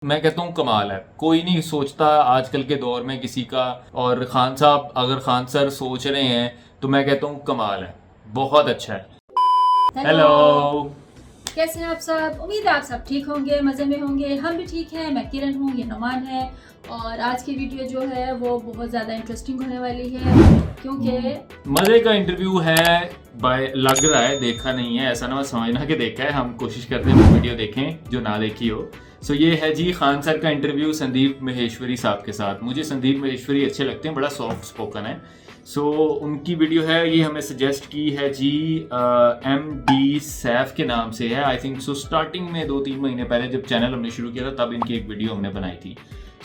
मैं कहता हूँ कमाल है। कोई नहीं सोचता आजकल के दौर में किसी का, और खान साहब अगर खान सर सोच रहे हैं तो मैं कहता हूँ कमाल है, बहुत अच्छा है। हेलो। हेलो। कैसे हैं आप सब? उम्मीद है आप सब ठीक होंगे, मज़े में होंगे। हम भी ठीक हैं। मैं किरण हूँ, ये नुमान है। और आज की वीडियो जो है वो बहुत ज़्यादा इंटरेस्टिंग होने वाली है क्योंकि मजे का इंटरव्यू है। बाय लग रहा है, देखा नहीं है, ऐसा ना मत समझना कि देखा है। हम कोशिश करते हैं वो वीडियो देखें जो ना देखी हो। सो ये है जी खान सर का इंटरव्यू संदीप महेश्वरी साहब के साथ। मुझे संदीप महेश्वरी अच्छे लगते हैं, बड़ा सॉफ्ट स्पोकन है। सो उनकी वीडियो है, ये हमें सजेस्ट की है जी MD सैफ के नाम से है आई थिंक। सो स्टार्टिंग में 2-3 महीने पहले जब चैनल हमने शुरू किया था तब इनकी एक वीडियो हमने बनाई थी।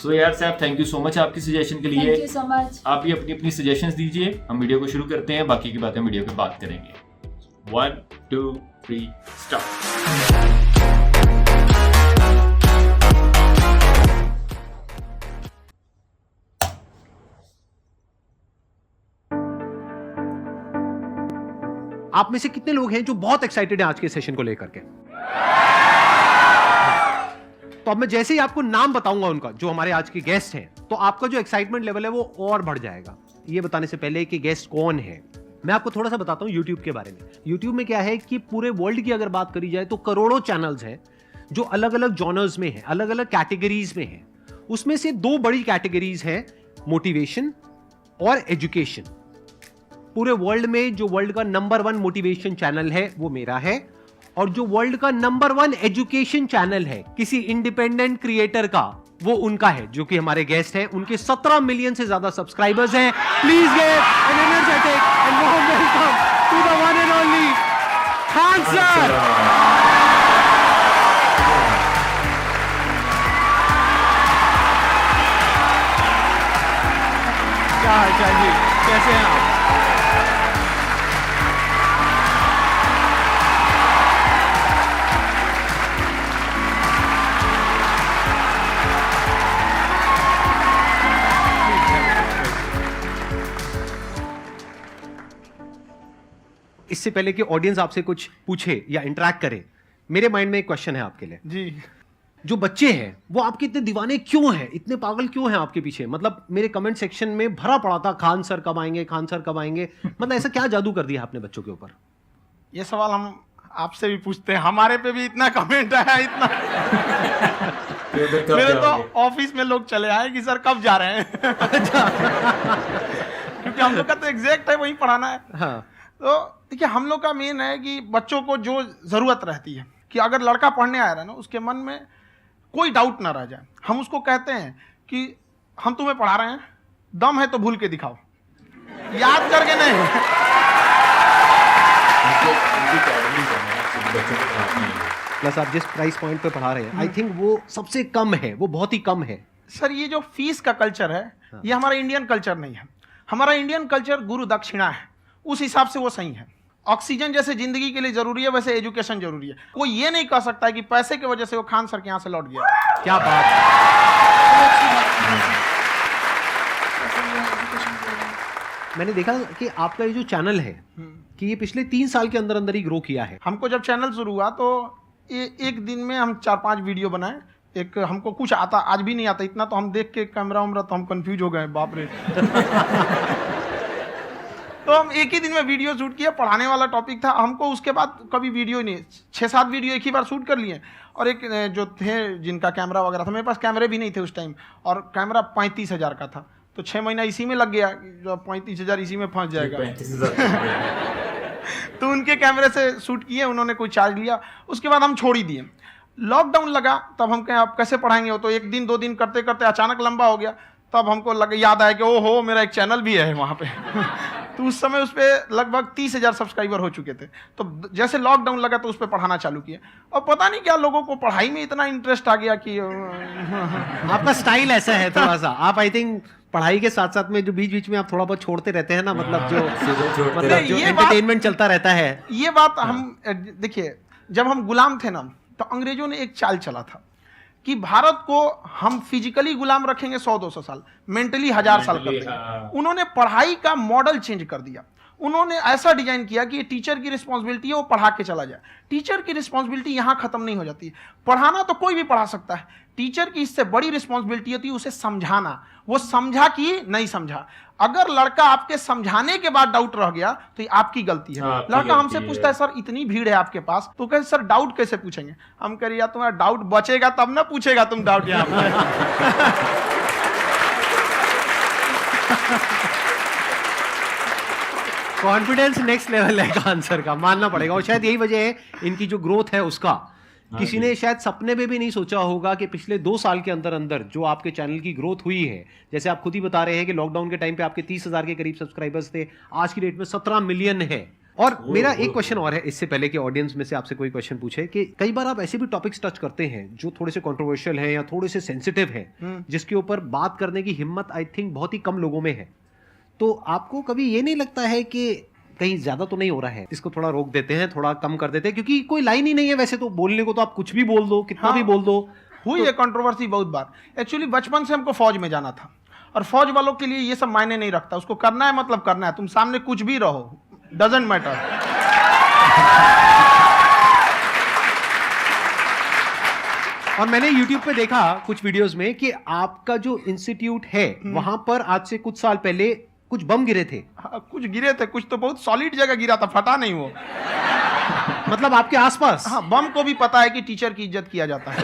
सो यार Saif, thank you so much आपकी सजेशन के लिए। Thank you so much. आप भी अपनी अपनी सजेशंस दीजिए, हम वीडियो को शुरू करते हैं, बाकी की बातें वीडियो के बाद करेंगे। 1 2 3 स्टार्ट। आप में से कितने लोग हैं जो बहुत एक्साइटेड हैं आज के सेशन को लेकर के? तो अब मैं जैसे ही आपको नाम बताऊंगा उनका, जो हमारे आज के गेस्ट हैं, तो आपका जो एक्साइटमेंट लेवल है वो और बढ़ जाएगा। ये बताने से पहले कि गेस्ट कौन है, मैं आपको थोड़ा सा बताता हूं यूट्यूब के बारे में। यूट्यूब में क्या है कि पूरे वर्ल्ड की अगर बात करी जाए तो करोड़ों चैनल्स हैं जो अलग अलग जॉनर्स में हैं, अलग अलग कैटेगरीज में हैं। उसमें से दो बड़ी कैटेगरीज हैं, मोटिवेशन और एजुकेशन। पूरे वर्ल्ड में जो वर्ल्ड का नंबर 1 मोटिवेशन चैनल है वो मेरा है, और जो वर्ल्ड का नंबर 1 एजुकेशन चैनल है किसी इंडिपेंडेंट क्रिएटर का, वो उनका है, जो कि हमारे गेस्ट हैं। उनके 17 मिलियन से ज्यादा सब्सक्राइबर्स हैं। Please give an energetic and warm welcome to the one and only Khan sir. क्या हाल चाल जी, कैसे हैं आप? इससे पहले कि ऑडियंस आपसे कुछ पूछे या इंटरेक्ट करे, मेरे माइंड में एक क्वेश्चन है आपके लिए जी। जो बच्चे हैं वो आपके इतने दीवाने क्यों हैं, इतने पागल क्यों हैं आपके पीछे? मतलब मेरे कमेंट सेक्शन में भरा पड़ा था, खान सर कब आएंगे, खान सर कब आएंगे। मतलब ऐसा क्या जादू कर दिया आपने बच्चों के ऊपर? ये सवाल हम आपसे भी पूछते हैं, हमारे पे भी इतना कमेंट आया, इतना मेरे तो ऑफिस में लोग चले आए कि सर कब जा रहे हैं। क्योंकि हम लोग का तो एग्जैक्ट है, वही पढ़ाना है। हाँ। तो देखिए, हम लोग का मेन है कि बच्चों को जो जरूरत रहती है कि अगर लड़का पढ़ने आ रहा है ना, उसके मन में कोई डाउट ना रह जाए। हम उसको कहते हैं कि हम तुम्हें पढ़ा रहे हैं, दम है तो भूल के दिखाओ, याद करके नहीं। प्लस आप जिस प्राइस पॉइंट पे पढ़ा रहे हैं, आई थिंक वो सबसे कम है, वो बहुत ही कम है। सर ये जो फीस का कल्चर है, ये हमारा इंडियन कल्चर नहीं है। हमारा इंडियन कल्चर गुरु दक्षिणा है, उस हिसाब से वो सही है। ऑक्सीजन जैसे जिंदगी के लिए जरूरी है, वैसे एजुकेशन जरूरी है। कोई ये नहीं कह सकता है कि पैसे की वजह से वो खान सर के यहाँ से लौट गया। क्या बात है। मैंने देखा कि आपका ये जो चैनल है कि ये पिछले 3 साल के अंदर अंदर ही ग्रो किया है। हमको जब चैनल शुरू हुआ तो एक दिन में हम 4-5 वीडियो बनाए। एक हमको कुछ आता, आज भी नहीं आता इतना, तो हम देख के कैमरा उमरा तो हम कंफ्यूज हो गए, बाप रे। तो हम एक ही दिन में वीडियो शूट किया, पढ़ाने वाला टॉपिक था हमको। उसके बाद कभी वीडियो नहीं, 6-7 वीडियो एक ही बार शूट कर लिए। और एक जो थे जिनका कैमरा वगैरह था, मेरे पास कैमरे भी नहीं थे उस टाइम, और कैमरा 35,000 का था, तो 6 महीना इसी में लग गया। जो 35,000 इसी में फंस जाएगा। तो उनके कैमरे से शूट किए, उन्होंने कोई चार्ज लिया, उसके बाद हम छोड़ ही दिए। लॉकडाउन लगा, तब हम कहें आप कैसे पढ़ाएंगे। वो तो 1 दिन 2 दिन करते करते अचानक लंबा हो गया। तब हमको याद आया कि ओहो, मेरा एक चैनल भी है वहाँ पे। तो उस समय उस पर लगभग 30,000 सब्सक्राइबर हो चुके थे। तो जैसे लॉकडाउन लगा तो उस पर पढ़ाना चालू किया, और पता नहीं क्या लोगों को पढ़ाई में इतना इंटरेस्ट आ गया कि आपका स्टाइल ऐसा है थोड़ा सा। आप आई थिंक पढ़ाई के साथ साथ में जो बीच बीच में आप थोड़ा बहुत छोड़ते रहते हैं ना, मतलब जो एंटरटेनमेंट चलता रहता है। ये बात हम देखिए, जब हम गुलाम थे ना, तो अंग्रेजों ने एक चाल चला था कि भारत को हम फिजिकली गुलाम रखेंगे 100-200 साल, मेंटली 1000 साल कर देंगे। उन्होंने पढ़ाई का मॉडल चेंज कर दिया। उन्होंने ऐसा डिजाइन किया कि ये टीचर की रिस्पॉन्सिबिलिटी है, वो पढ़ा के चला जाए। टीचर की रिस्पॉन्सिबिलिटी यहाँ खत्म नहीं हो जाती है। पढ़ाना तो कोई भी पढ़ा सकता है, टीचर की इससे बड़ी रिस्पॉन्सिबिलिटी होती है उसे समझाना। वो समझा कि नहीं समझा। अगर लड़का आपके समझाने के बाद डाउट रह गया तो ये आपकी गलती है। लड़का हमसे पूछता है सर इतनी भीड़ है आपके पास, तो कहते सर डाउट कैसे पूछेंगे? हम कह रहे यार तुम्हारा डाउट बचेगा तब ना पूछेगा तुम डाउट यहाँ पे। कॉन्फिडेंस नेक्स्ट लेवल है खान सर का, मानना पड़ेगा। और शायद यही वजह है इनकी जो ग्रोथ है उसका। किसी ने शायद सपने में भी नहीं सोचा होगा कि पिछले 2 साल के अंदर अंदर जो आपके चैनल की ग्रोथ हुई है, जैसे आप खुद ही बता रहे हैं कि लॉकडाउन के टाइम पे आपके 30,000 के करीब सब्सक्राइबर्स थे, आज की डेट में 17 मिलियन है। और मेरा एक क्वेश्चन और है, इससे पहले कि ऑडियंस में से आपसे कोई क्वेश्चन पूछे, कि कई बार आप ऐसे भी टॉपिक्स टच करते हैं जो थोड़े से कंट्रोवर्शियल हैं या थोड़े से सेंसिटिव हैं, जिसके ऊपर बात करने की हिम्मत आई थिंक बहुत ही कम लोगों में है। तो आपको कभी ये नहीं लगता है कि कहीं ज्यादा तो नहीं हो रहा है, इसको थोड़ा रोक देते हैं, थोड़ा कम कर देते हैं? क्योंकि कोई लाइन ही नहीं है वैसे तो बोलने को, तो आप कुछ भी बोल दो, कितना भी बोल दो। हुई है कंट्रोवर्सी बहुत बार। एक्चुअली बचपन से हमको फौज में जाना था, और फौज वालों के लिए ये सब मायने नहीं रखता। उसको करना है मतलब करना है, तुम सामने कुछ भी रहो, डजंट मैटर। और मैंने YouTube पे देखा कुछ वीडियोस में कि आपका जो इंस्टीट्यूट है वहां पर आज से कुछ साल पहले कुछ बम गिरे थे। हाँ, कुछ गिरे थे, कुछ तो बहुत सॉलिड जगह गिरा था, फटा नहीं वो। मतलब आपके आसपास? हाँ, बम को भी पता है कि टीचर की इज्जत किया जाता है।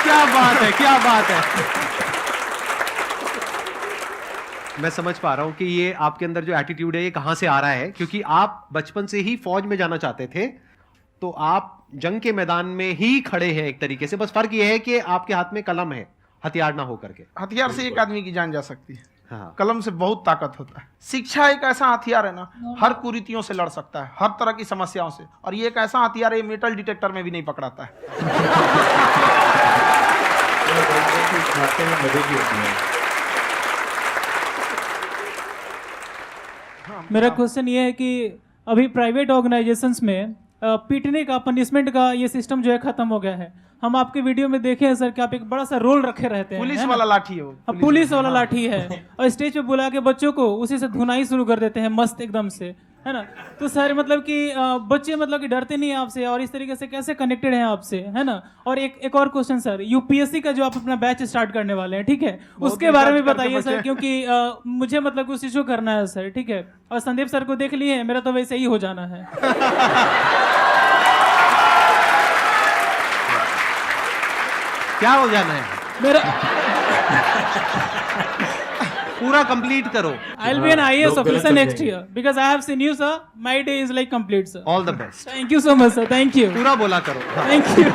क्या बात है, क्या बात है। मैं समझ पा रहा हूं कि ये आपके अंदर जो एटीट्यूड है ये कहां से आ रहा है, क्योंकि आप बचपन से ही फौज में जाना चाहते थे, तो आप जंग के मैदान में ही खड़े हैं एक तरीके से। बस फर्क ये है कि आपके हाथ में कलम है, हथियार ना हो करके। हथियार से एक आदमी की जान जा सकती है, हाँ। कलम से बहुत ताकत होता है। शिक्षा एक ऐसा हथियार है ना, हर कुरीतियों से लड़ सकता है, हर तरह की समस्याओं से। और ये एक ऐसा हथियार है, मेटल डिटेक्टर में भी नहीं पकड़ाता है। मेरा क्वेश्चन ये है कि अभी प्राइवेट ऑर्गेनाइजेशंस में पीटने का, पनिशमेंट का ये सिस्टम जो है खत्म हो गया है। हम आपके वीडियो में देखे हैं सर कि आप एक बड़ा सा रोल रखे रहते हैं, पुलिस वाला लाठी है वो, पुलिस वाला लाठी है, और स्टेज पे बुला के बच्चों को उसी से धुनाई शुरू कर देते हैं मस्त एकदम से, है ना। तो सर मतलब कि बच्चे मतलब कि डरते नहीं हैं आपसे, और इस तरीके से कैसे कनेक्टेड हैं आपसे, है ना। और एक और क्वेश्चन सर, यूपीएससी का जो आप अपना बैच स्टार्ट करने वाले हैं, ठीक है, उसके बारे में बताइए सर, क्योंकि मुझे मतलब कुछ इशू करना है सर, ठीक है। और संदीप सर को देख लिए, मेरा तो वैसे ही हो जाना है। क्या हो जाना है? मेरा पूरा कंप्लीट करो। I'll be an IAS officer next year because I have seen you sir. My day is like complete sir. All the best. Thank you so much sir. Thank you. पूरा बोला करो। Thank you.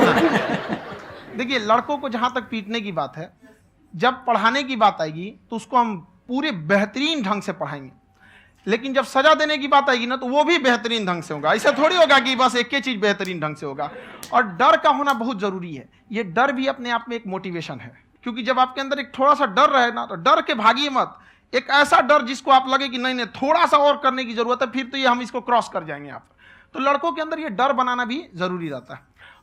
देखिए, लड़कों को जहां तक पीटने की बात है, जब पढ़ाने की बात आएगी तो उसको हम पूरे बेहतरीन ढंग से पढ़ाएंगे। लेकिन जब सजा देने की बात आएगी ना, तो वो भी बेहतरीन ढंग से होगा। ऐसा थोड़ी होगा कि बस एक ही चीज बेहतरीन ढंग से होगा। और डर का होना बहुत जरूरी है। ये डर भी अपने आप में एक मोटिवेशन है, क्योंकि जब आपके अंदर एक थोड़ा सा डर रहे ना, तो डर के भागिए मत। एक ऐसा डर जिसको आप लगे कि नहीं नहीं थोड़ा सा और करने की जरूरत है, फिर तो ये हम इसको क्रॉस कर जाएंगे आप। तो लड़कों के अंदर ये डर बनाना भी जरूरी रहता है।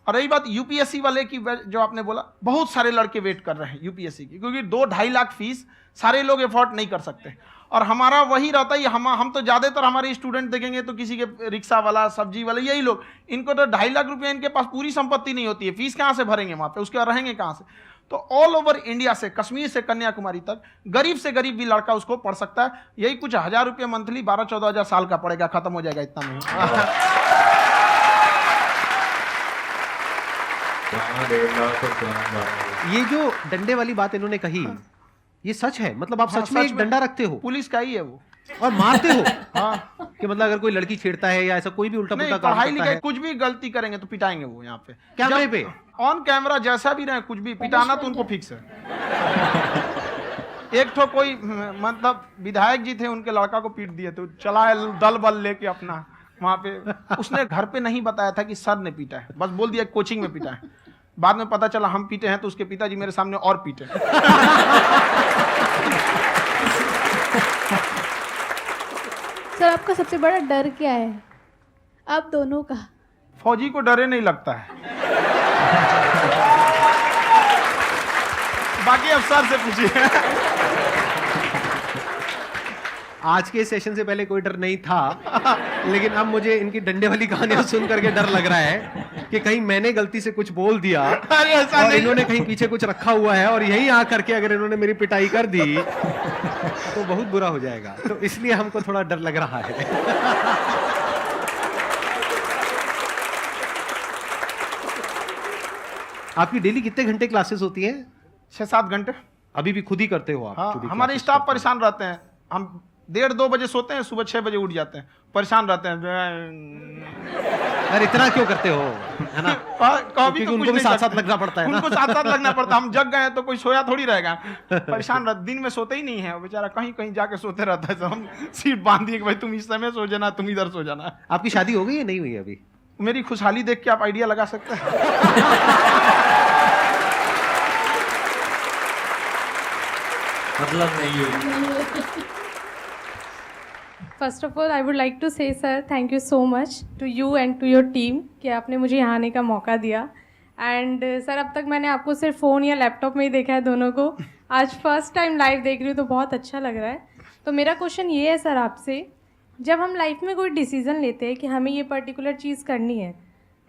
और रही बात यूपीएससी वाले की, जो आपने बोला, बहुत सारे लड़के वेट कर रहे हैं यूपीएससी की, क्योंकि 2-2.5 लाख फीस सारे लोग एफोर्ड नहीं कर सकते। और हमारा वही रहता है, हम तो ज्यादातर हमारे स्टूडेंट देखेंगे तो किसी के रिक्शा वाला, सब्जी वाला, यही लोग, इनको तो 2.5 लाख रुपया, इनके पास पूरी संपत्ति नहीं होती है, फीस कहाँ से भरेंगे वहां पे, उसके बाद रहेंगे कहाँ से। तो ऑल ओवर इंडिया से, कश्मीर से कन्याकुमारी तक, गरीब से गरीब भी लड़का उसको पढ़ सकता है। यही कुछ 1000 रुपये मंथली, 12-14 हजार साल का पड़ेगा, खत्म हो जाएगा इतना में। ये जो डंडे वाली बात इन्होंने कही, ये सच है? मतलब आप सच में एक डंडा रखते हो? पुलिस का ही है वो। और मारते हो? हाँ, कि मतलब अगर कोई लड़की छेड़ता है या ऐसा कोई भी उल्टा पुल्टा काम पढ़ाई करता लिखाई है, कुछ भी गलती करेंगे तो पिटाएंगे वो। यहाँ पे कैमरे पे ऑन कैमरा जैसा भी रहे, कुछ भी पिटाना तो उनको फिक्स है। एक तो कोई मतलब विधायक जी थे, उनके लड़का को पीट दिए, तो चला है दल बल लेके अपना वहां पे। उसने घर पे नहीं बताया था कि सर ने पीटा है, बस बोल दिया कोचिंग में पीटा है। बाद में पता चला हम पीटे हैं, तो उसके पिताजी मेरे सामने और पीटे। सर आपका सबसे बड़ा डर क्या है, आप दोनों का? फौजी को डरे नहीं लगता है। बाकी अफसर से पूछिए। आज के सेशन से पहले कोई डर नहीं था, लेकिन अब मुझे इनकी डंडे वाली कहानियां सुन करके डर लग रहा है कि कहीं मैंने गलती से कुछ बोल दिया अरे ऐसा और नहीं। इन्होंने कहीं पीछे कुछ रखा हुआ है और यहीं आ करके अगर इन्होंने मेरी पिटाई कर दी तो बहुत बुरा हो जाएगा, तो इसलिए हमको थोड़ा डर लग रहा है। आपकी डेली कितने घंटे क्लासेस होती हैं? 6-7 घंटे। अभी भी खुद ही करते हो आप? हाँ, जो भी हमारे classes स्टाफ करते हो। परेशान रहते हैं। हम 1:30-2 बजे सोते हैं, सुबह 6 बजे उठ जाते हैं, परेशान रहते हैं। यार इतना क्यों करते हो, है ना? कभी क्योंकि तो उनको कुछ भी नहीं साथ-साथ करते। लगना पड़ता है ना। उनको साथ-साथ लगना पड़ता है। हम जग गए हैं तो कोई सोया थोड़ी रहेगा। परेशान रह, दिन में सोते ही नहीं है, बेचारा कहीं कहीं जाके सोते रहता है। तो हम सीट बांध दिए कि भाई तुम इस समय सो जाना, तुम इधर सो जाना। आपकी शादी हो गई या नहीं हुई अभी? मेरी खुशहाली देख के आप आइडिया लगा सकते हैं। मतलब नहीं हुई। First of all I would like to say sir thank you so much to you and to your team कि आपने मुझे यहाँ आने का मौका दिया। एंड सर अब तक मैंने आपको सिर्फ फ़ोन या लैपटॉप में ही देखा है दोनों को, आज फर्स्ट टाइम लाइव देख रही हूँ तो बहुत अच्छा लग रहा है। तो मेरा क्वेश्चन ये है सर आपसे, जब हम लाइफ में कोई डिसीज़न लेते हैं कि हमें ये पर्टिकुलर चीज़ करनी है,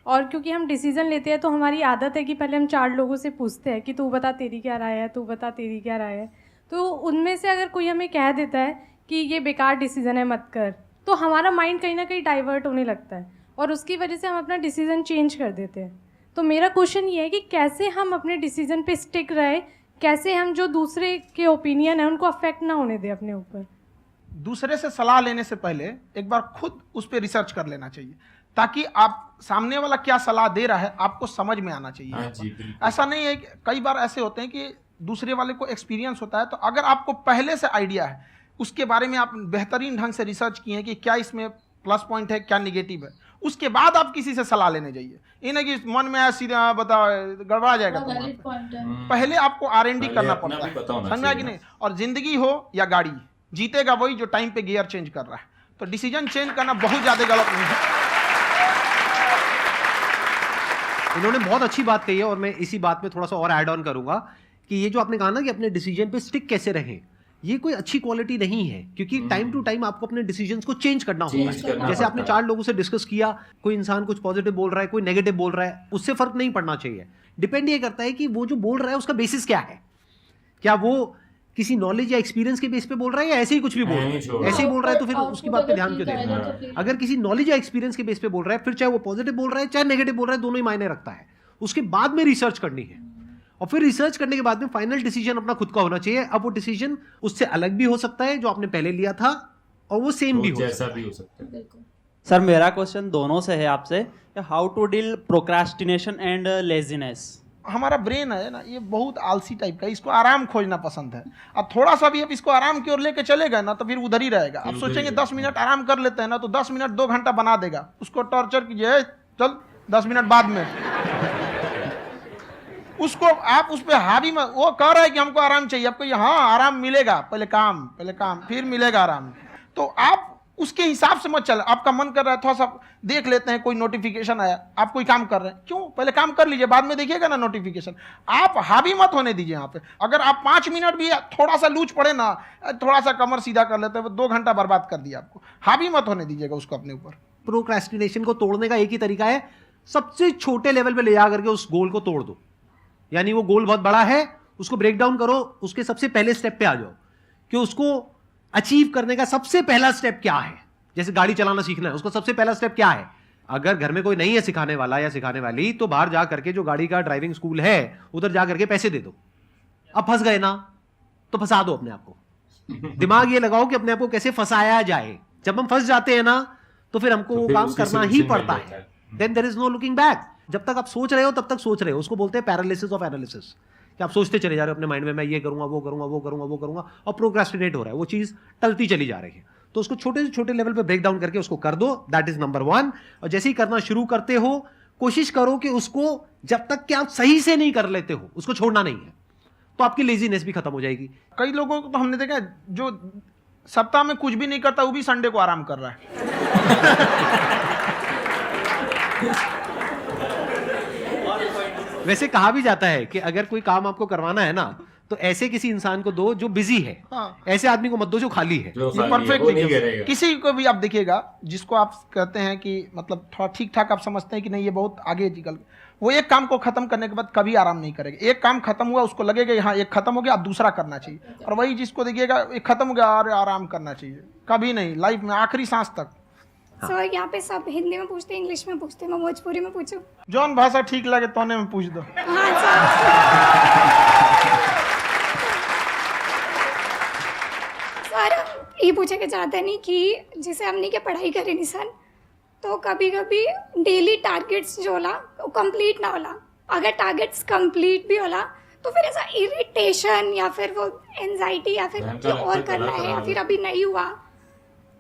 और क्योंकि हम डिसीज़न लेते हैं तो हमारी आदत है कि पहले हम 4 लोगों से पूछते हैं कि तू बता तेरी क्या राय है, तू बता तेरी क्या राय है। तो उनमें से अगर कोई हमें कह देता है कि ये बेकार डिसीज़न है मत कर, तो हमारा माइंड कहीं ना कहीं डाइवर्ट होने लगता है और उसकी वजह से हम अपना डिसीज़न चेंज कर देते हैं। तो मेरा क्वेश्चन ये है कि कैसे हम अपने डिसीज़न पे स्टिक रहे, कैसे हम जो दूसरे के ओपिनियन है उनको अफेक्ट ना होने दें अपने ऊपर। दूसरे से सलाह लेने से पहले एक बार खुद उस पर रिसर्च कर लेना चाहिए, ताकि आप सामने वाला क्या सलाह दे रहा है आपको समझ में आना चाहिए। हाँ जी, बिल्कुल। ऐसा नहीं है कि कई बार ऐसे होते हैं कि दूसरे वाले को एक्सपीरियंस होता है, तो अगर आपको पहले से आइडिया है, उसके बारे में आप बेहतरीन ढंग से रिसर्च किए हैं कि क्या इसमें प्लस पॉइंट है, क्या निगेटिव है, उसके बाद आप किसी से सलाह लेने जाइए। ये नहीं कि मन में आया सीधा बताओ, गड़बड़ा जाएगा वो तुम्हारा। वैलिड पॉइंट है। पहले आपको R&D पहले करना अपना पड़ता भी पता है, होना समझा कि चाहिए नहीं? और जिंदगी हो या गाड़ी, जीतेगा वही जो टाइम पे गियर चेंज कर रहा है। तो डिसीजन चेंज करना बहुत ज्यादा गलत नहीं है। इन्होंने बहुत अच्छी बात कही है और मैं इसी बात में थोड़ा सा और ऐड ऑन करूंगा कि ये जो आपने कहा ना कि अपने डिसीजन पे स्टिक कैसे रहें, ये कोई अच्छी क्वालिटी नहीं है, क्योंकि टाइम टू टाइम आपको अपने डिसीजंस को चेंज करना होता Change है। करना जैसे आपने पड़ता है। 4 लोगों से डिस्कस किया, कोई इंसान कुछ पॉजिटिव बोल रहा है, कोई नेगेटिव बोल रहा है, उससे फर्क नहीं पड़ना चाहिए। डिपेंड ये करता है कि वो जो बोल रहा है उसका बेसिस क्या है, क्या वो किसी नॉलेज या एक्सपीरियंस के बेस पे बोल रहा है या ऐसे ही कुछ भी बोल रहा है। ऐसे ही बोल रहा है तो फिर उसकी बात पे ध्यान क्यों देना है? अगर किसी नॉलेज या एक्सपीरियंस के बेस पे बोल रहा है, फिर चाहे वो पॉजिटिव बोल रहा है चाहे नेगेटिव बोल रहा है, दोनों ही मायने रखता है। उसके बाद में रिसर्च करनी है और फिर रिसर्च करने के बाद में फाइनल डिसीजन अपना खुद का होना चाहिए। अब वो डिसीजन उससे अलग भी हो सकता है जो आपने पहले लिया था, और वो सेम भी हो जैसा सकता है। भी हो सकता है। बिल्कुल। सर मेरा क्वेश्चन दोनों से है आपसे, how to deal procrastination and laziness. हमारा ब्रेन है ना, ये बहुत आलसी टाइप का है, इसको आराम खोजना पसंद है। अब थोड़ा सा भी अब इसको आराम की ओर लेके चले गए ना तो फिर उधर ही रहेगा। अब सोचेंगे 10 मिनट आराम कर लेते हैं ना, तो 10 मिनट 2 घंटा बना देगा। उसको टॉर्चर कीजिए, चल 10 मिनट बाद में। उसको आप उस पर हावी मत, वो कह रहा है कि हमको आराम चाहिए, आपको हाँ आराम मिलेगा, पहले काम फिर मिलेगा आराम। तो आप उसके हिसाब से मत चल। आपका मन कर रहा है थोड़ा सा देख लेते हैं, कोई नोटिफिकेशन आया, आप कोई काम कर रहे हैं, क्यों पहले काम कर लीजिए, बाद में देखिएगा ना नोटिफिकेशन। आप हावी मत होने दीजिए यहाँ पे। अगर आप 5 मिनट भी थोड़ा सा लूज पड़े ना, थोड़ा सा कमर सीधा कर लेते हैं, 2 घंटा बर्बाद कर दिया आपको। हावी मत होने दीजिएगा उसको अपने ऊपर। प्रोक्रेस्टिनेशन को तोड़ने का एक ही तरीका है, सबसे छोटे लेवल पे ले जा करके उस गोल को तोड़ दो। यानी वो गोल बहुत बड़ा है, उसको ब्रेक डाउन करो, उसके सबसे पहले स्टेप पे आ जाओ कि उसको अचीव करने का सबसे पहला स्टेप क्या है। जैसे गाड़ी चलाना सीखना है, उसका सबसे पहला स्टेप क्या है। अगर घर में कोई नहीं है सिखाने वाला या सिखाने वाली, तो बाहर जा करके जो गाड़ी का ड्राइविंग स्कूल है उधर जा करके पैसे दे दो। अब फंस गए ना तो फंसा दो अपने आप को। दिमाग ये लगाओ कि अपने आप को कैसे फंसाया जाए। जब हम फंस जाते हैं ना तो फिर हमको वो फिर काम उसकी करना ही solution पड़ता मिल जाता है। Then there is no looking back. जब तक आप सोच रहे हो तब तक सोच रहे हो, उसको बोलते हैं पैरालिसिस ऑफ एनालिसिस, कि आप सोचते चले जा रहे हो अपने माइंड में, मैं ये करूंगा वो करूंगा वो करूंगा वो करूंगा, और प्रोक्रेस्टिनेट हो रहा है, वो चीज टलती चली जा रही है। तो उसको छोटे से छोटे लेवल पे ब्रेक डाउन करके उसको कर दो, दैट इज नंबर 1। और जैसे ही करना शुरू करते हो, कोशिश करो कि उसको जब तक कि आप सही से नहीं कर लेते हो उसको छोड़ना नहीं है, तो आपकी लेजीनेस भी खत्म हो जाएगी। कई लोगों को तो हमने देखा है, जो सप्ताह में कुछ भी नहीं करता वो भी संडे को आराम कर रहा है। वैसे कहा भी जाता है कि अगर कोई काम आपको करवाना है ना, तो तो ऐसे किसी इंसान को दो जो बिजी है, हाँ। ऐसे आदमी को मत दो जो खाली है। जो ये खाली है, परफेक्ट वो नहीं देखिए, करेगा। किसी को भी आप देखिएगा जिसको आप कहते हैं कि मतलब थोड़ा ठीक ठाक आप समझते हैं कि नहीं ये बहुत आगे निकल, वो एक काम को खत्म करने के बाद कभी आराम नहीं करेगा। एक काम खत्म हुआ उसको लगेगा हाँ एक खत्म हो गया अब दूसरा करना चाहिए, और वही जिसको देखिएगा एक खत्म हो गया अरे आराम करना चाहिए, कभी नहीं, लाइफ में आखिरी सांस तक। सर यहाँ पे सब हिंदी में पूछते हैं, इंग्लिश में पूछते हैं, मैं भोजपुरी में पूछूं? जौन भाषा ठीक लगे तोने में पूछ दो। हाँ सर। सर ये पूछे के चाहते नहीं कि जैसे हमने क्या पढ़ाई करी नहीं सर, तो कभी कभी डेली टारगेट्स जो होला वो कंप्लीट ना होला, अगर टारगेट्स कंप्लीट भी होला तो फिर ऐसा इरिटेशन या फिर वो एंजाइटी या फिर जो और करना है या फिर अभी नहीं हुआ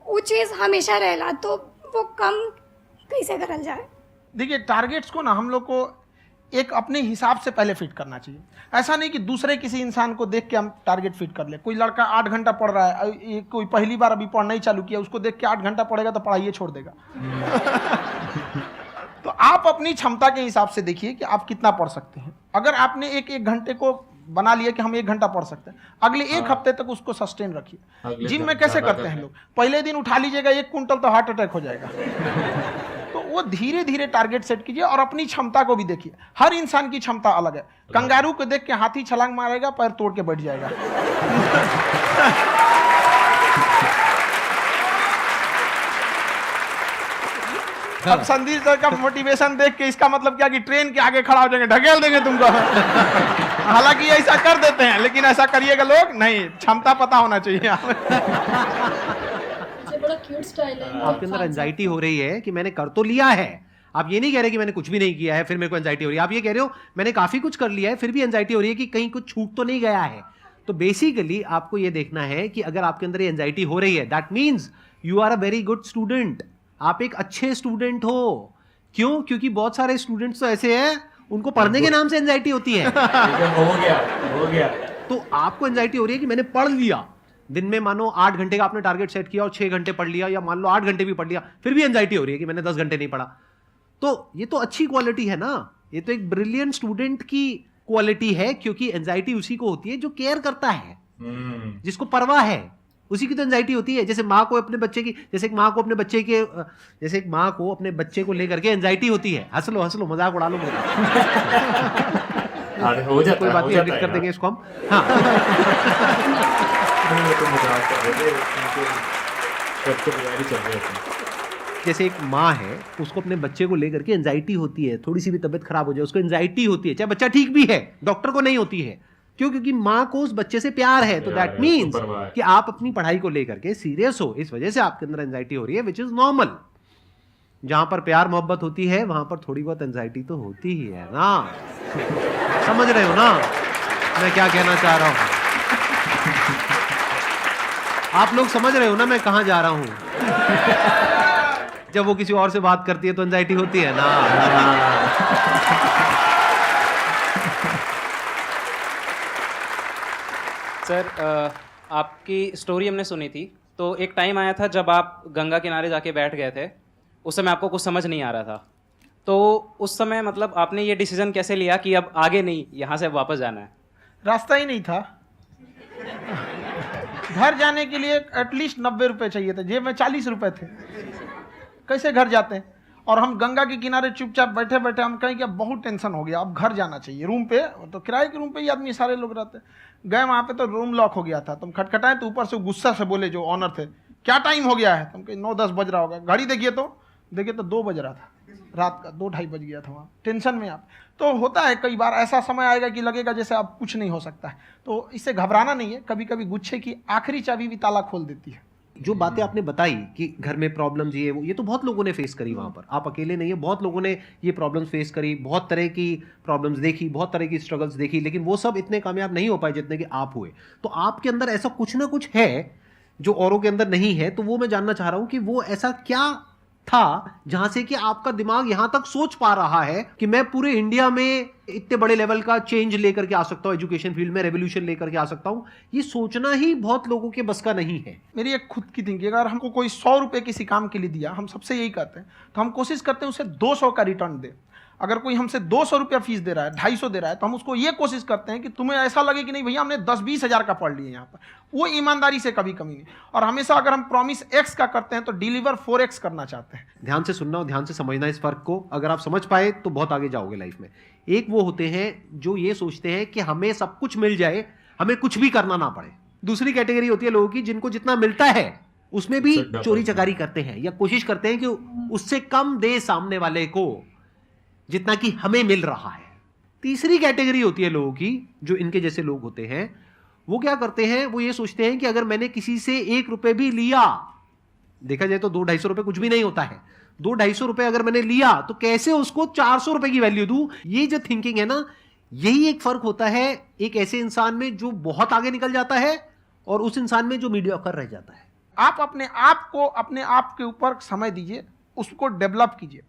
वो चीज़ हमेशा रहेला, तो वो कम कैसे करल जाए? देखिए टारगेट्स को ना हम लोग को एक अपने हिसाब से पहले फिट करना चाहिए। ऐसा नहीं कि दूसरे किसी इंसान को देख के हम टारगेट फिट कर ले। कोई लड़का 8 घंटा पढ़ रहा है, कोई पहली बार अभी पढ़ना ही चालू किया, उसको देख के 8 घंटा पढ़ेगा तो पढ़ाई छोड़ देगा। तो आप अपनी क्षमता के हिसाब से देखिए कि आप कितना पढ़ सकते हैं। अगर आपने एक घंटे को बना लिया कि हम 1 घंटा पढ़ सकते हैं, अगले एक हफ्ते तक उसको सस्टेन रखिए। जिम में कैसे करते हैं लोग, पहले दिन उठा लीजिएगा 1 क्विंटल तो हार्ट अटैक हो जाएगा। तो वो धीरे धीरे टारगेट सेट कीजिए और अपनी क्षमता को भी देखिए। हर इंसान की क्षमता अलग है। कंगारू को देख के हाथी छलांग मारेगा, पैर तोड़ के बैठ जाएगा। अब संदीप सर का मोटिवेशन देख के इसका मतलब क्या कि ट्रेन के आगे खड़ा हो जाएंगे, ढकेल देंगे तुमको। हालांकि ऐसा कर देते हैं, लेकिन ऐसा करिएगा लोग नहीं, क्षमता पता होना चाहिए। बड़ा क्यूट स्टाइल है आपके अंदर एंजाइटी हो रही है कि मैंने कर तो लिया है, आप ये नहीं कह रहे कि मैंने कुछ भी नहीं किया है फिर मेरे को एंजाइटी हो रही है, आप ये कह रहे हो मैंने काफी कुछ कर लिया है फिर भी एंजाइटी हो रही है कि कहीं कुछ छूट तो नहीं गया है। तो बेसिकली आपको ये देखना है कि अगर आपके अंदर ये एंजाइटी हो रही है, that means you are a very good student, आप एक अच्छे स्टूडेंट हो। क्यों? क्योंकि बहुत सारे स्टूडेंट्स तो ऐसे हैं उनको पढ़ने के नाम से एंजाइटी होती है। हो गया। तो आपको एंजाइटी हो रही है कि मैंने पढ़ लिया, दिन में मानो 8 घंटे का आपने टारगेट सेट किया और 6 घंटे पढ़ लिया, या मान लो 8 घंटे भी पढ़ लिया, फिर भी एंजाइटी हो रही है कि मैंने 10 घंटे नहीं पढ़ा। तो ये तो अच्छी क्वालिटी है ना, ये तो एक ब्रिलियंट स्टूडेंट की क्वालिटी है, क्योंकि एंजाइटी उसी को होती है जो केयर करता है, जिसको परवाह है, उसी की तो एंजाइटी होती है। जैसे माँ को अपने बच्चे की, जैसे एक माँ को अपने बच्चे के, जैसे एक माँ को अपने बच्चे को लेकर के एंजाइटी होती है। हंस लो मजाक उड़ा लो मेरा। हो जाता कोई बात नहीं, एडिट कर देंगे इसको हम। हाँ जैसे एक माँ है, उसको अपने बच्चे को लेकर के एंजाइटी होती है, थोड़ी सी भी तबीयत खराब हो जाए उसको एंजाइटी होती है, चाहे बच्चा ठीक भी है, डॉक्टर को नहीं होती है। क्यों? क्योंकि माँ को उस बच्चे से प्यार है। तो दैट मीन्स कि आप अपनी पढ़ाई को लेकर के सीरियस हो, इस वजह से आपके अंदर एंजाइटी हो रही है, विच इज नॉर्मल। जहां पर प्यार मोहब्बत होती है वहां पर थोड़ी बहुत एंजाइटी तो होती ही है ना। समझ रहे हो ना मैं क्या कहना चाह रहा हूं? आप लोग समझ रहे हो ना मैं कहां जा रहा हूं? जब वो किसी और से बात करती है तो एंजाइटी होती है ना। सर आपकी स्टोरी हमने सुनी थी, तो एक टाइम आया था जब आप गंगा किनारे जाके बैठ गए थे, उस समय आपको कुछ समझ नहीं आ रहा था, तो उस समय मतलब आपने ये डिसीजन कैसे लिया कि अब आगे नहीं, यहाँ से वापस जाना है? रास्ता ही नहीं था। घर जाने के लिए एटलीस्ट 90 रुपए चाहिए थे, जेब में 40 रुपए थे, कैसे घर जाते हैं? और हम गंगा के किनारे चुपचाप बैठे बैठे हम कहें कि अब बहुत टेंशन हो गया, अब घर जाना चाहिए। रूम पे तो किराए के रूम पे ही आदमी सारे लोग रहते, गए वहाँ पे तो रूम लॉक हो गया था। तुम खटखटाए तो ऊपर से गुस्सा से बोले जो ऑनर थे, क्या टाइम हो गया है? तुम कहीं 9-10 बज रहा होगा, घड़ी देखिए तो 2 बज रहा था रात का, 2-2:30 बज गया था वहाँ। टेंशन में आप तो होता है, कई बार ऐसा समय आएगा कि लगेगा जैसे अब कुछ नहीं हो सकता है, तो इससे घबराना नहीं है। कभी कभी गुच्छे की आखिरी चाबी भी ताला खोल देती है। जो बातें आपने बताई कि घर में प्रॉब्लम्स ये तो बहुत लोगों ने फेस करी वहाँ पर, आप अकेले नहीं है, बहुत लोगों ने ये प्रॉब्लम्स फेस करी, बहुत तरह की प्रॉब्लम्स देखी, बहुत तरह की स्ट्रगल्स देखी, लेकिन वो सब इतने कामयाब नहीं हो पाए जितने कि आप हुए। तो आपके अंदर ऐसा कुछ ना कुछ है जो औरों के अंदर नहीं है, तो वो मैं जानना चाह रहा हूँ कि वो ऐसा क्या था जहां से कि आपका दिमाग यहां तक सोच पा रहा है कि मैं पूरे इंडिया में इतने बड़े लेवल का चेंज लेकर के आ सकता हूं, एजुकेशन फील्ड में रेवोल्यूशन लेकर के आ सकता हूं। ये सोचना ही बहुत लोगों के बस का नहीं है। मेरी एक खुद की थिंकिंग, अगर हमको कोई 100 रुपए किसी काम के लिए दिया, हम सबसे यही कहते हैं, तो हम कोशिश करते हैं उसे 200 का रिटर्न दे। अगर कोई हमसे 200 रुपया फीस दे रहा है, 250 दे रहा है, तो हम उसको ये कोशिश करते हैं कि तुम्हें ऐसा लगे कि नहीं भैया हमने 10-20 हज़ार का पढ़ लिया यहाँ पर, वो ईमानदारी से कभी कमी नहीं। और हमेशा अगर हम प्रॉमिस एक्स का करते हैं तो डिलीवर 4x करना चाहते हैं। ध्यान से सुनना और ध्यान से समझना इस फर्क को, अगर आप समझ पाए तो बहुत आगे जाओगे लाइफ में। एक वो होते हैं जो ये सोचते हैं कि हमें सब कुछ मिल जाए, हमें कुछ भी करना ना पड़े। दूसरी कैटेगरी होती है लोगों की जिनको जितना मिलता है उसमें भी चोरी चकारी करते हैं या कोशिश करते हैं कि उससे कम दे सामने वाले को जितना कि हमें मिल रहा है। तीसरी कैटेगरी होती है लोगों की जो इनके जैसे लोग होते हैं, वो क्या करते हैं, वो ये सोचते हैं कि अगर मैंने किसी से 1 रुपए भी लिया, देखा जाए तो 200-250 रुपए कुछ भी नहीं होता है, 200-250 रुपए अगर मैंने लिया तो कैसे उसको 400 रुपए की वैल्यू दूं। ये जो थिंकिंग है ना, यही एक फर्क होता है एक ऐसे इंसान में जो बहुत आगे निकल जाता है और उस इंसान में जो मीडियोकर रह जाता है। आप अपने आप को अपने आप के ऊपर समय दीजिए, उसको डेवलप कीजिए।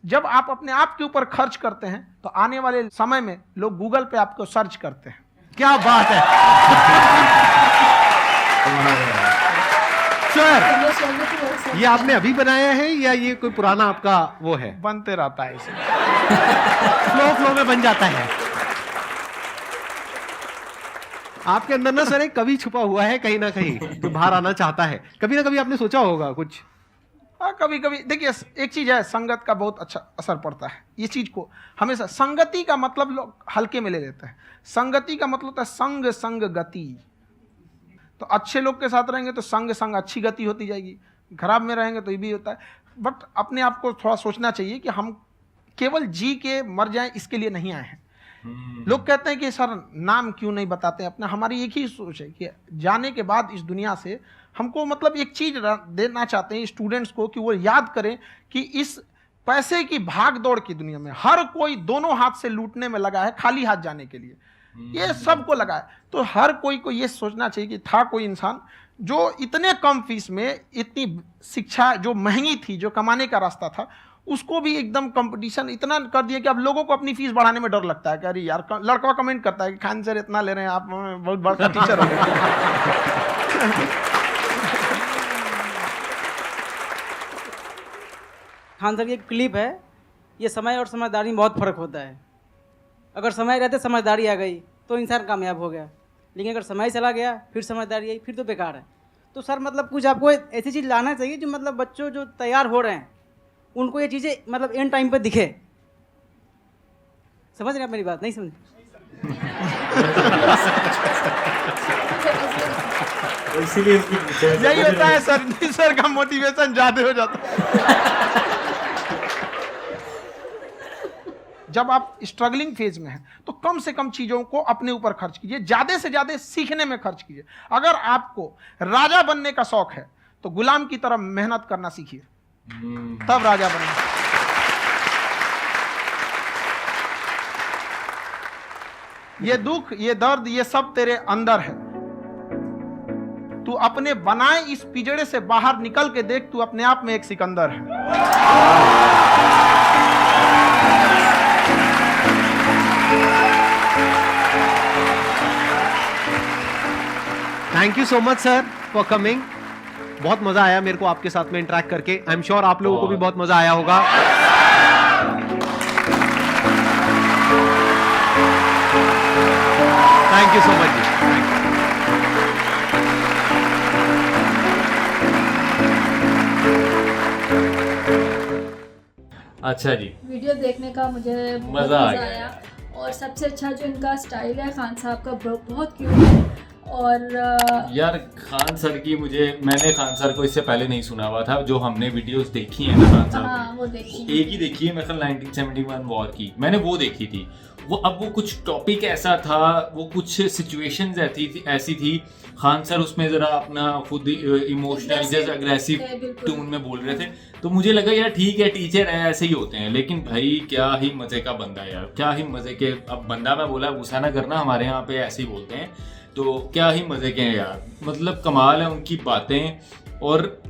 जब आप अपने आप के ऊपर खर्च करते हैं तो आने वाले समय में लोग गूगल पे आपको सर्च करते हैं। क्या बात है सर, ये आपने अभी बनाया है या ये कोई पुराना आपका वो है? बनते रहता है इसे फ्लो में बन जाता है। आपके अंदर ना सर एक कवि छुपा हुआ है कहीं ना कहीं, तो बाहर आना चाहता है। कभी ना कभी आपने सोचा होगा कुछ? हाँ, कभी कभी देखिए, एक चीज है, संगत का बहुत अच्छा असर पड़ता है। ये चीज को हमेशा, संगति का मतलब लोग हल्के में ले लेते हैं। संगति का मतलब होता है संग संग गति। तो अच्छे लोग के साथ रहेंगे तो संग संग अच्छी गति होती जाएगी, खराब में रहेंगे तो ये भी होता है। बट अपने आप को थोड़ा सोचना चाहिए कि हम केवल जी के मर जाएं इसके लिए नहीं आए हैं। लोग कहते हैं कि सर नाम क्यों नहीं बताते अपना। हमारी एक ही सोच है कि जाने के बाद इस दुनिया से हमको मतलब एक चीज देना चाहते हैं स्टूडेंट्स को कि वो याद करें कि इस पैसे की भाग दौड़ की दुनिया में हर कोई दोनों हाथ से लूटने में लगा है, खाली हाथ जाने के लिए ये सबको लगा है। तो हर कोई को ये सोचना चाहिए कि था कोई इंसान जो इतने कम फीस में इतनी शिक्षा जो महंगी थी, जो कमाने का रास्ता था, उसको भी एकदम कंपटीशन इतना कर दिया कि अब लोगों को अपनी फीस बढ़ाने में डर लगता है कि अरे यार, लड़का कमेंट करता है कि खान सर इतना ले रहे हैं, आप बहुत बड़ा टीचर हो गए। खान सर की एक क्लिप है, ये समय और समझदारी में बहुत फ़र्क होता है। अगर समय रहते समझदारी आ गई तो इंसान कामयाब हो गया, लेकिन अगर समय चला गया फिर समझदारी आई फिर तो बेकार है। तो सर मतलब कुछ आपको ऐसी चीज़ लाना चाहिए जो मतलब बच्चों जो तैयार हो रहे हैं उनको ये चीज़ें मतलब एंड टाइम पे दिखे। समझ रहे आप मेरी बात? नहीं समझ? इसीलिए यही होता है सर का मोटिवेशन ज्यादा हो जाता है। जब आप स्ट्रगलिंग फेज में हैं तो कम से कम चीजों को अपने ऊपर खर्च कीजिए, ज्यादा से ज्यादा सीखने में खर्च कीजिए। अगर आपको राजा बनने का शौक है तो गुलाम की तरह मेहनत करना सीखिए, तब राजा बनेंगे। ये दुख, ये दर्द, ये सब तेरे अंदर है। तू अपने बनाए इस पिंजड़े से बाहर निकल के देख, तू अपने आप में एक सिकंदर है। Thank you so much sir for coming. बहुत मजा आया मेरे को आपके साथ में इंटरेक्ट करके। आई एम श्योर आप लोगों को भी बहुत मजा आया होगा। थैंक यू सो मच जी। अच्छा जी, वीडियो देखने का मुझे बहुत मज़ा आ मज़ा गया। आया। और सबसे अच्छा जो इनका स्टाइल है खान साहब का, बहुत क्यूट है। और यार खान सर की मैंने खान सर को इससे पहले नहीं सुना हुआ था। जो हमने वीडियोस देखी है ना खान सर हाँ, वो देखी एक ही देखी है, मतलब 1971 वॉर की मैंने वो देखी थी। वो कुछ टॉपिक ऐसा था, वो कुछ सिचुएशंस ऐसी थी। खान सर उसमें ज़रा अपना खुद इमोशनल जैसे अग्रेसिव टोन में बोल रहे थे, तो मुझे लगा यार ठीक है, टीचर है ऐसे ही होते हैं। लेकिन भाई क्या ही मज़े का बंदा है यार, क्या ही मज़े के। अब बंदा मैं बोला गुस्सा ना करना, हमारे यहाँ पे ऐसे ही बोलते हैं, तो क्या ही मज़े के हैं यार। मतलब कमाल है उनकी बातें। और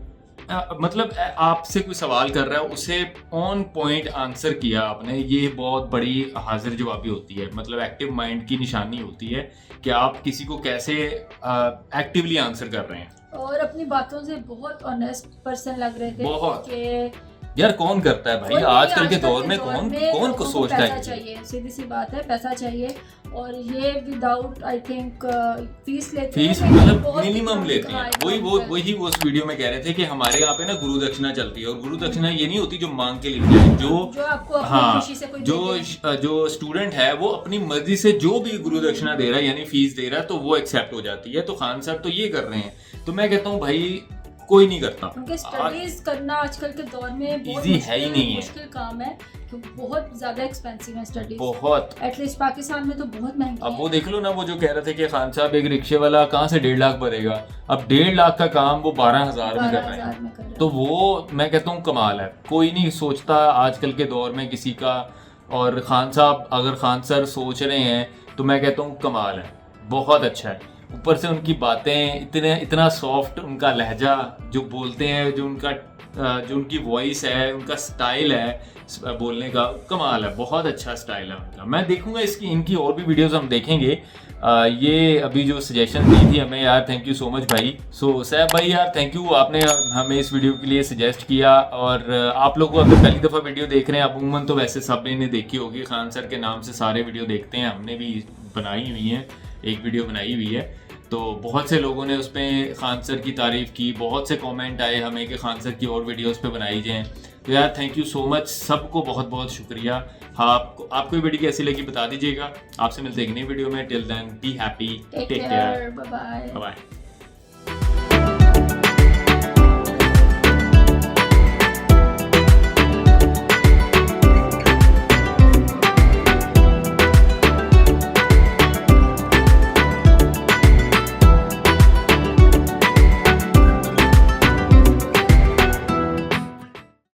मतलब आपसे कोई सवाल कर रहा है उसे ऑन पॉइंट आंसर किया आपने, ये बहुत बड़ी हाजिर जवाबी होती है। मतलब एक्टिव माइंड की निशानी होती है कि आप किसी को कैसे एक्टिवली आंसर कर रहे हैं। और अपनी बातों से बहुत ऑनेस्ट पर्सन लग रहे थे बहुत। कि यार कौन करता है भाई, कोई नहीं, आजकल के आजकल दौर में कौन लोगों को को सोचता पैसा है। चाहिए, सीधी सी बात है, पैसा चाहिए। और ये विदाउट आई थिंक फीस लेते फीस हैं, लेकिन मतलब बहुत मिनिमम लेते हैं। वही वो उस वीडियो में कह रहे थे कि हमारे यहाँ पे ना गुरु दक्षिणा चलती है, और गुरु दक्षिणा ये नहीं होती जो मांग के लिए जाए, जो आपको अपनी हाँ खुशी से कोई जो स्टूडेंट है वो अपनी मर्जी से जो भी गुरु दक्षिणा दे रहा है यानी फीस दे रहा है तो वो एक्सेप्ट हो जाती है। तो खान साहब तो ये कर रहे हैं, तो मैं कहता हूँ भाई कोई नहीं करता, क्योंकि स्टडीज करना आजकल के दौर में बहुत Easy है ही नहीं है। मुश्किल काम है, क्योंकि बहुत ज्यादा एक्सपेंसिव है स्टडीज, बहुत। एटलीस्ट पाकिस्तान में तो बहुत महंगी अब है। वो देख लो ना, वो जो कह रहे थे कि खान साहब एक रिक्शे वाला कहाँ से 1.5 लाख भरेगा, अब 1.5 लाख का काम वो 12,000 में कर रहे 12,000 में कर रहे हैं। हैं। तो वो मैं कहता हूँ कमाल है, कोई नहीं सोचता आजकल के दौर में किसी का। और खान साहब अगर खान सर सोच रहे हैं तो मैं कहता हूँ कमाल है, बहुत अच्छा है। ऊपर से उनकी बातें इतना सॉफ्ट, उनका लहजा जो बोलते हैं, जो उनकी वॉइस है, उनका स्टाइल है बोलने का, कमाल है, बहुत अच्छा स्टाइल है उनका। मैं देखूंगा इनकी और भी वीडियोस हम देखेंगे। ये अभी जो सजेशन दी थी हमें यार, थैंक यू सो मच भाई। सो सैफ भाई यार थैंक यू, आपने हमें इस वीडियो के लिए सजेस्ट किया। और आप लोग को अगर पहली दफ़ा वीडियो देख रहे हैं, अमूमन तो वैसे सब ने देखी होगी, खान सर के नाम से सारे वीडियो देखते हैं, हमने भी बनाई हुई हैं, एक वीडियो बनाई हुई है। तो बहुत से लोगों ने उस पर खान सर की तारीफ़ की, बहुत से कमेंट आए हमें कि खान सर की और वीडियोस पे बनाई जाएं। तो यार थैंक यू सो मच, सबको बहुत बहुत शुक्रिया। हाँ आपको ये वीडियो कैसी लगी बता दीजिएगा। आपसे मिलते हैं एक नई वीडियो में। Till then be happy, take care, bye bye. Bye.